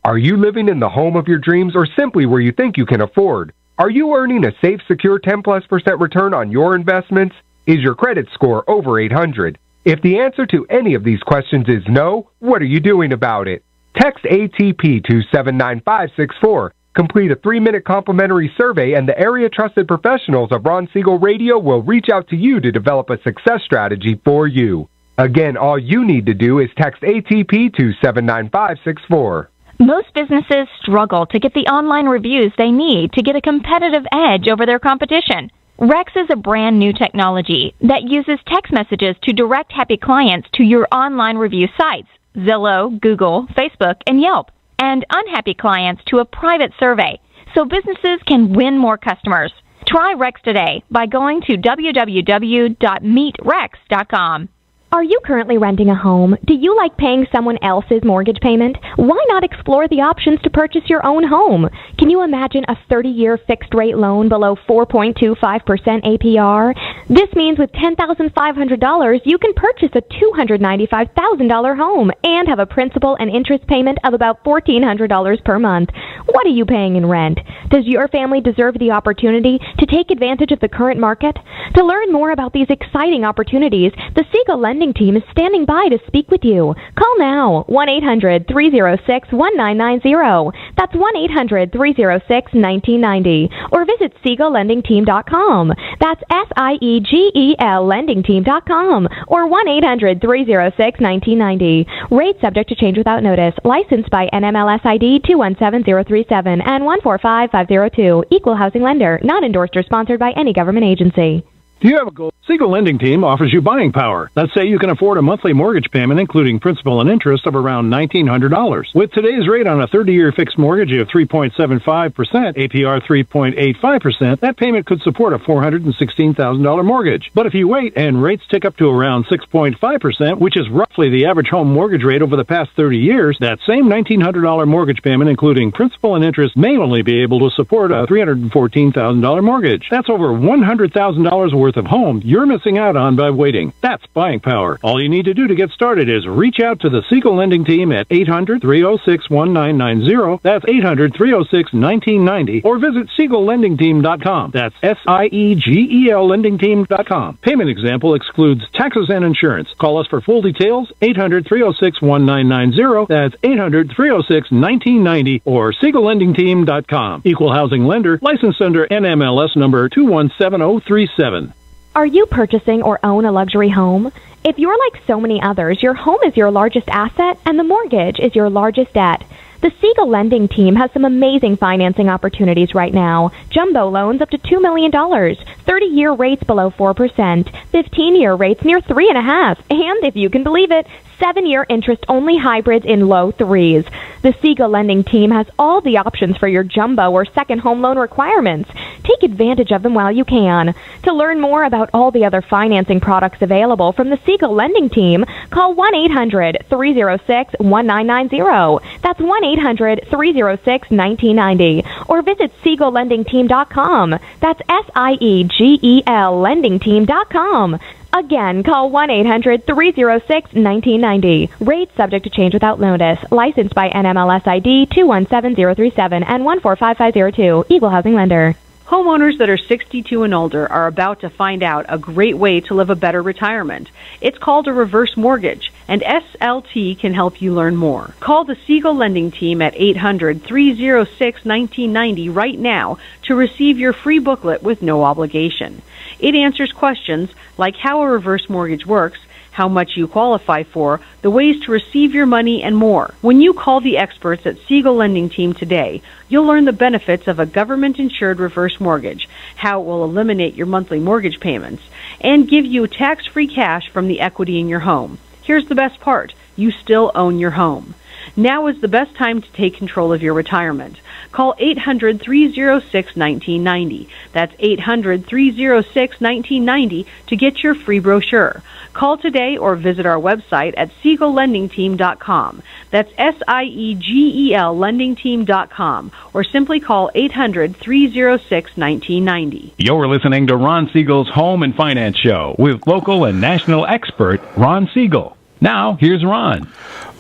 Are you living in the home of your dreams or simply where you think you can afford? Are you earning a safe, secure 10+% return on your investments? Is your credit score over 800? If the answer to any of these questions is no, what are you doing about it? Text ATP to 79564. Complete a 3-minute complimentary survey, and the area-trusted professionals of Ron Siegel Radio will reach out to you to develop a success strategy for you. Again, all you need to do is text ATP to 79564. Most businesses struggle to get the online reviews they need to get a competitive edge over their competition. Rex is a brand new technology that uses text messages to direct happy clients to your online review sites, Zillow, Google, Facebook, and Yelp, and unhappy clients to a private survey, so businesses can win more customers. Try Rex today by going to www.meetrex.com. Are you currently renting a home? Do you like paying someone else's mortgage payment? Why not explore the options to purchase your own home? Can you imagine a 30-year fixed-rate loan below 4.25% APR? This means with $10,500, you can purchase a $295,000 home and have a principal and interest payment of about $1,400 per month. What are you paying in rent? Does your family deserve the opportunity to take advantage of the current market? To learn more about these exciting opportunities, the Siegel Lending Team is standing by to speak with you. Call now, 1-800-306-1990. That's 1-800-306-1990. Or visit SiegelLendingTeam.com. That's SIEGEL LendingTeam.com. Or 1-800-306-1990. Rate subject to change without notice. Licensed by NMLS ID 217037 and 145502. Equal housing lender. Not endorsed or sponsored by any government agency. Do you have a goal? Siegel Lending Team offers you buying power. Let's say you can afford a monthly mortgage payment, including principal and interest, of around $1,900. With today's rate on a 30-year fixed mortgage of 3.75%, APR 3.85%, that payment could support a $416,000 mortgage. But if you wait and rates tick up to around 6.5%, which is roughly the average home mortgage rate over the past 30 years, that same $1,900 mortgage payment, including principal and interest, may only be able to support a $314,000 mortgage. That's over $100,000 worth of home you're missing out on by waiting. That's buying power. All you need to do to get started is reach out to the Siegel Lending Team at 800-306-1990. That's 800-306-1990. Or visit SiegelLendingTeam.com. That's SIEGEL LendingTeam.com. Payment example excludes taxes and insurance. Call us for full details, 800-306-1990. That's 800-306-1990 or SiegelLendingTeam.com. Equal housing lender, licensed under NMLS number 217037. Are you purchasing or own a luxury home? If you're like so many others, your home is your largest asset and the mortgage is your largest debt. The Siegel Lending Team has some amazing financing opportunities right now. Jumbo loans up to $2 million, 30-year rates below 4%, 15-year rates near 3.5%, and if you can believe it, 7-year interest-only hybrids in low 3s. The Siegel Lending Team has all the options for your jumbo or second home loan requirements. Take advantage of them while you can. To learn more about all the other financing products available from the Siegel Lending Team, call 1-800-306-1990. That's 1-800-306-1990. Or visit SiegelLendingTeam.com. That's SIEGEL LendingTeam.com. Again, call 1-800-306-1990. Rates subject to change without notice. Licensed by NMLS ID 217037 and 145502. Equal housing lender. Homeowners that are 62 and older are about to find out a great way to live a better retirement. It's called a reverse mortgage, and SLT can help you learn more. Call the Siegel Lending Team at 800-306-1990 right now to receive your free booklet with no obligation. It answers questions like how a reverse mortgage works, how much you qualify for, the ways to receive your money, and more. When you call the experts at Siegel Lending Team today, you'll learn the benefits of a government-insured reverse mortgage, how it will eliminate your monthly mortgage payments, and give you tax-free cash from the equity in your home. Here's the best part. You still own your home. Now is the best time to take control of your retirement. Call 800-306-1990. That's 800-306-1990 to get your free brochure. Call today or visit our website at SiegelLendingTeam.com. That's SIEGEL LendingTeam.com. Or simply call 800-306-1990. You're listening to Ron Siegel's Home and Finance Show with local and national expert Ron Siegel. Now, here's Ron.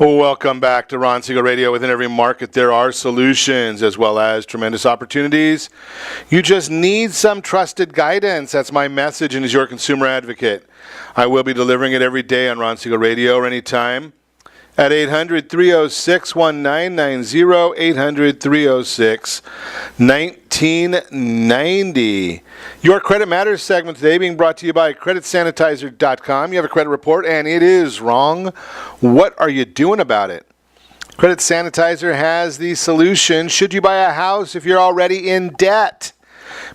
Welcome back to Ron Siegel Radio. Within every market, there are solutions as well as tremendous opportunities. You just need some trusted guidance. That's my message, and as your consumer advocate, I will be delivering it every day on Ron Siegel Radio or anytime at 800-306-1990, 800-306-1990. Your Credit Matters segment today being brought to you by CreditSanitizer.com. You have a credit report and it is wrong. What are you doing about it? Credit Sanitizer has the solution. Should you buy a house if you're already in debt?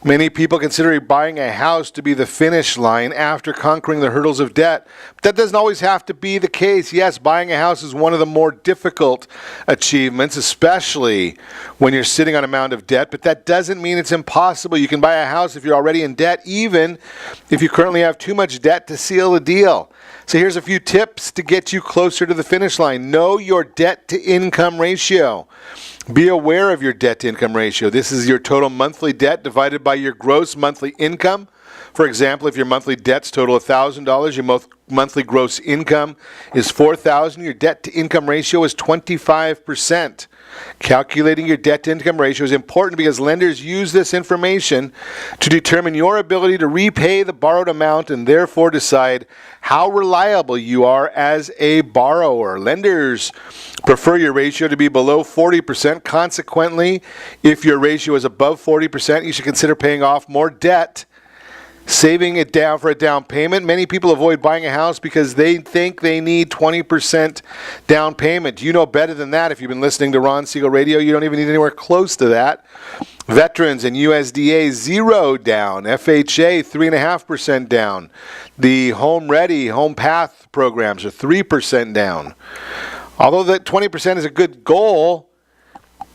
Many people consider buying a house to be the finish line after conquering the hurdles of debt. But that doesn't always have to be the case. Yes, buying a house is one of the more difficult achievements, especially when you're sitting on a mound of debt. But that doesn't mean it's impossible. You can buy a house if you're already in debt, even if you currently have too much debt to seal the deal. So here's a few tips to get you closer to the finish line. Know your debt-to-income ratio. Be aware of your debt-to-income ratio. This is your total monthly debt divided by your gross monthly income. For example, if your monthly debts total $1,000, your monthly gross income is $4,000, your debt-to-income ratio is 25%. Calculating your debt-to-income ratio is important because lenders use this information to determine your ability to repay the borrowed amount and therefore decide how reliable you are as a borrower. Lenders prefer your ratio to be below 40%. Consequently, if your ratio is above 40%, you should consider paying off more debt, saving it down for a down payment. Many people avoid buying a house because they think they need 20% down payment. You know better than that. If you've been listening to Ron Siegel Radio, you don't even need anywhere close to that. Veterans and USDA 0 down. FHA 3.5% down. The Home Ready, Home Path programs are 3% down. Although that 20% is a good goal,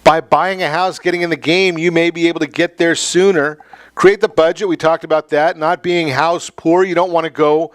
by buying a house, getting in the game, you may be able to get there sooner. Create the budget. We talked about that. Not being house poor. You don't want to go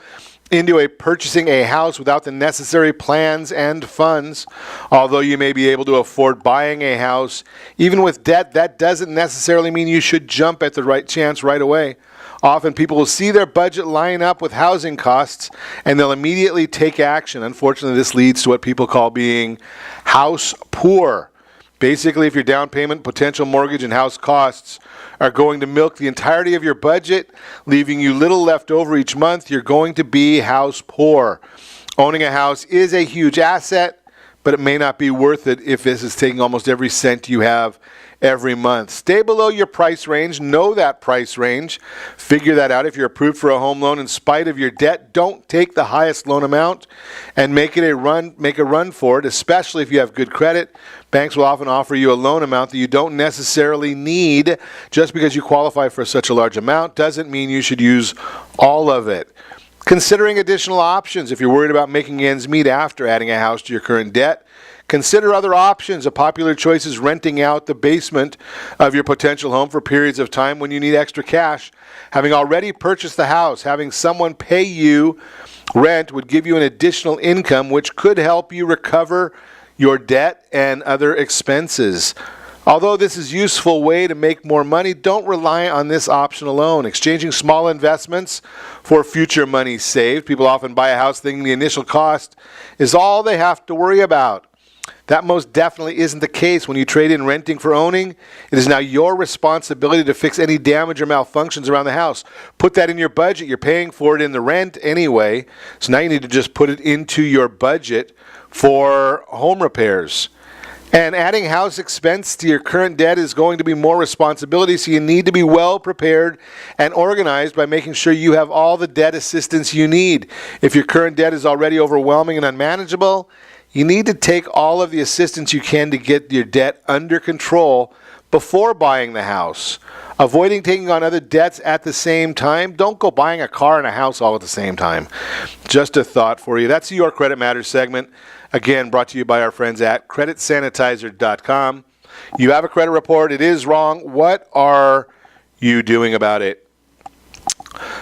into purchasing a house without the necessary plans and funds. Although you may be able to afford buying a house, even with debt, that doesn't necessarily mean you should jump at the right chance right away. Often people will see their budget line up with housing costs and they'll immediately take action. Unfortunately, this leads to what people call being house poor. Basically, if your down payment, potential mortgage, and house costs are going to milk the entirety of your budget, leaving you little left over each month, you're going to be house poor. Owning a house is a huge asset, but it may not be worth it if this is taking almost every cent you have every month. Stay below your price range. Know that price range. Figure that out. If you're approved for a home loan in spite of your debt, don't take the highest loan amount and make a run for it, especially if you have good credit. Banks will often offer you a loan amount that you don't necessarily need. Just because you qualify for such a large amount doesn't mean you should use all of it. Considering additional options if you're worried about making ends meet after adding a house to your current debt. Consider other options. A popular choice is renting out the basement of your potential home for periods of time when you need extra cash. Having already purchased the house, having someone pay you rent would give you an additional income which could help you recover your debt and other expenses. Although this is a useful way to make more money, don't rely on this option alone. Exchanging small investments for future money saved. People often buy a house thinking the initial cost is all they have to worry about. That most definitely isn't the case when you trade in renting for owning. It is now your responsibility to fix any damage or malfunctions around the house. Put that in your budget. You're paying for it in the rent anyway, so now you need to just put it into your budget for home repairs. And adding house expense to your current debt is going to be more responsibility, so you need to be well prepared and organized by making sure you have all the debt assistance you need. If your current debt is already overwhelming and unmanageable, you need to take all of the assistance you can to get your debt under control before buying the house. Avoiding taking on other debts at the same time. Don't go buying a car and a house all at the same time. Just a thought for you. That's Your Credit Matters segment. Again, brought to you by our friends at creditsanitizer.com. You have a credit report. It is wrong. What are you doing about it?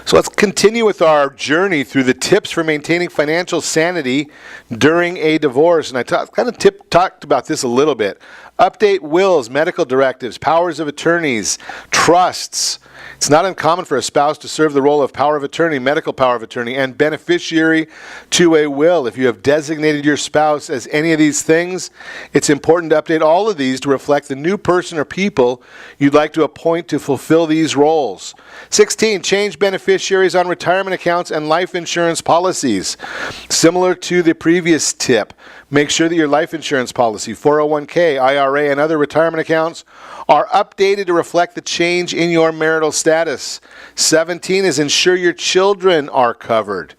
So let's continue with our journey through the tips for maintaining financial sanity during a divorce. And I talked about this a little bit. Update wills, medical directives, powers of attorneys, trusts. It's not uncommon for a spouse to serve the role of power of attorney, medical power of attorney, and beneficiary to a will. If you have designated your spouse as any of these things, it's important to update all of these to reflect the new person or people you'd like to appoint to fulfill these roles. 16, change beneficiaries on retirement accounts and life insurance policies. Similar to the previous tip, make sure that your life insurance policy, 401k, IRA, and other retirement accounts are updated to reflect the change in your marital status. 17 is ensure your children are covered.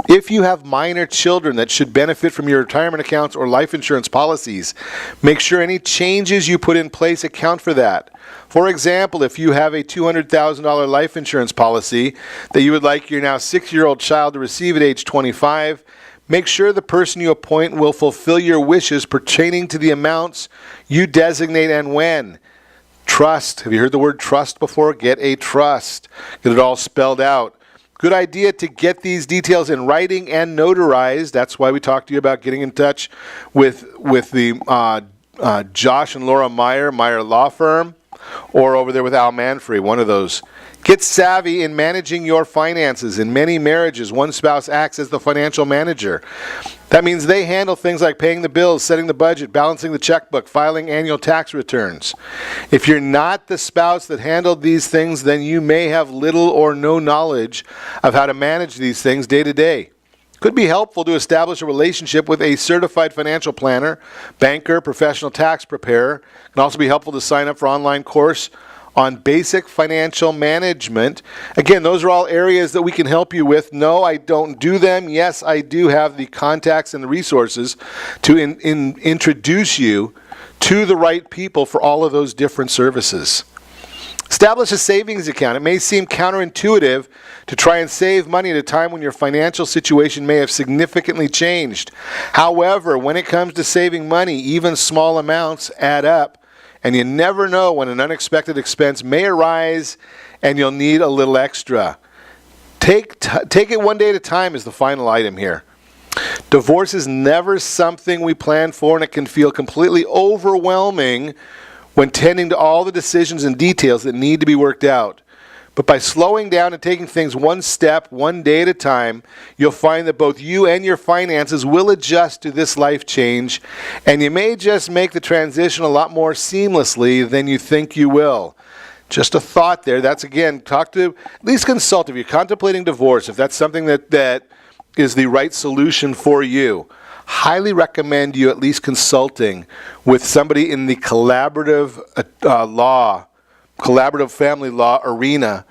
If you have minor children that should benefit from your retirement accounts or life insurance policies, make sure any changes you put in place account for that. For example, if you have a $200,000 life insurance policy that you would like your now 6-year-old child to receive at age 25, make sure the person you appoint will fulfill your wishes pertaining to the amounts you designate and when. Trust. Have you heard the word trust before? Get a trust. Get it all spelled out. Good idea to get these details in writing and notarized. That's why we talked to you about getting in touch with the Josh and Laura Meyer Law Firm, or over there with Al Manfrey, one of those. Get savvy in managing your finances. In many marriages, one spouse acts as the financial manager. That means they handle things like paying the bills, setting the budget, balancing the checkbook, filing annual tax returns. If you're not the spouse that handled these things, then you may have little or no knowledge of how to manage these things day to day. Could be helpful to establish a relationship with a certified financial planner, banker, professional tax preparer. It can also be helpful to sign up for an online course on basic financial management. Again, those are all areas that we can help you with. No, I don't do them. Yes, I do have the contacts and the resources to introduce you to the right people for all of those different services. Establish a savings account. It may seem counterintuitive to try and save money at a time when your financial situation may have significantly changed. However, when it comes to saving money, even small amounts add up. And you never know when an unexpected expense may arise and you'll need a little extra. Take it one day at a time is the final item here. Divorce is never something we plan for, and it can feel completely overwhelming when tending to all the decisions and details that need to be worked out. But by slowing down and taking things one step, one day at a time, you'll find that both you and your finances will adjust to this life change, and you may just make the transition a lot more seamlessly than you think you will. Just a thought there. That's, again, at least consult if you're contemplating divorce, if that's something that is the right solution for you. highly recommend you at least consulting with somebody in the collaborative family law arena.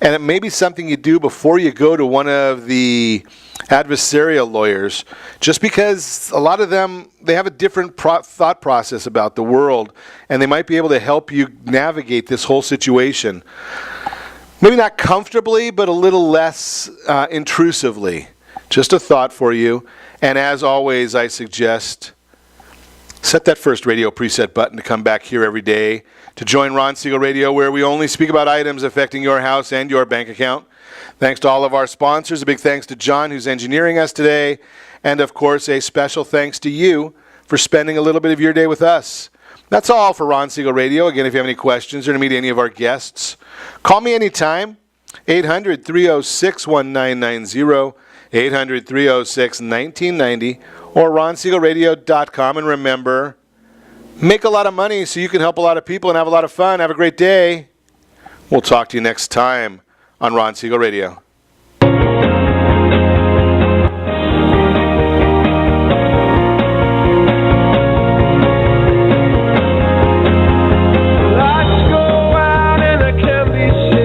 And it may be something you do before you go to one of the adversarial lawyers, just because a lot of them, they have a different thought process about the world, and they might be able to help you navigate this whole situation. Maybe not comfortably, but a little less intrusively. Just a thought for you. And as always, I suggest set that first radio preset button to come back here every day to join Ron Siegel Radio, where we only speak about items affecting your house and your bank account. Thanks to all of our sponsors. A big thanks to John, who's engineering us today. And, of course, a special thanks to you for spending a little bit of your day with us. That's all for Ron Siegel Radio. Again, if you have any questions or to meet any of our guests, call me anytime, 800-306-1990, 800-306-1990, or ronsiegelradio.com. And remember, make a lot of money so you can help a lot of people and have a lot of fun. Have a great day. We'll talk to you next time on Ron Siegel Radio. Lights go out and I can't be seen.